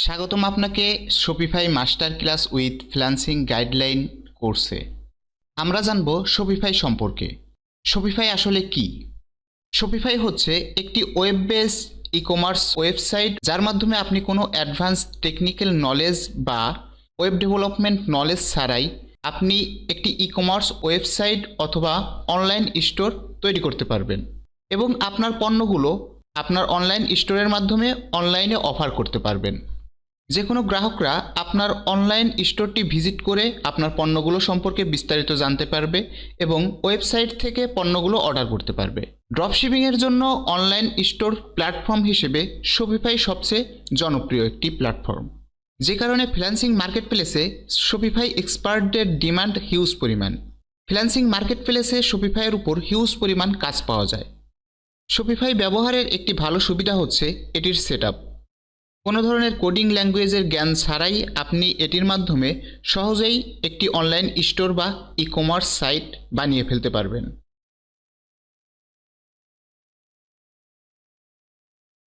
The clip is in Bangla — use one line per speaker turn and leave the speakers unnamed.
স্বাগতম আপনাকে Shopify master class with freelancing guideline কোর্সে। আমরা জানব শপিফাই সম্পর্কে। শপিফাই আসলে কি? শপিফাই হচ্ছে একটি web based e commerce website যার মাধ্যমে আপনি কোনো অ্যাডভান্স টেকনিক্যাল নলেজ বা ওয়েব ডেভেলপমেন্ট নলেজ ছাড়াই আপনি একটি ই কমার্স ওয়েবসাইট অথবা অনলাইন স্টোর তৈরি করতে পারবেন এবং আপনার পণ্যগুলো আপনার অনলাইন স্টোরের মাধ্যমে অনলাইনে অফার করতে পারবেন। যে কোনো গ্রাহকরা আপনার অনলাইন স্টোরটি ভিজিট করে আপনার পণ্যগুলো সম্পর্কে বিস্তারিত জানতে পারবে এবং ওয়েবসাইট থেকে পণ্যগুলো অর্ডার করতে পারবে। ড্রপশিপিংয়ের জন্য অনলাইন স্টোর প্ল্যাটফর্ম হিসেবে শপিফাই সবচেয়ে জনপ্রিয় একটি প্ল্যাটফর্ম, যে কারণে ফ্রিল্যান্সিং মার্কেটপ্লেসে শপিফাই এক্সপার্টদের ডিমান্ড হিউজ পরিমাণ। ফ্রিল্যান্সিং মার্কেটপ্লেসে শপিফাইয়ের উপর হিউজ পরিমাণ কাজ পাওয়া যায়। শপিফাই ব্যবহারের একটি ভালো সুবিধা হচ্ছে এটির সেটআপ। কোনো ধরনের কোডিং ল্যাঙ্গুয়েজের জ্ঞান ছাড়াই আপনি এটির মাধ্যমে সহজেই একটি অনলাইন স্টোর বা ই কমার্স সাইট বানিয়ে ফেলতে পারবেন।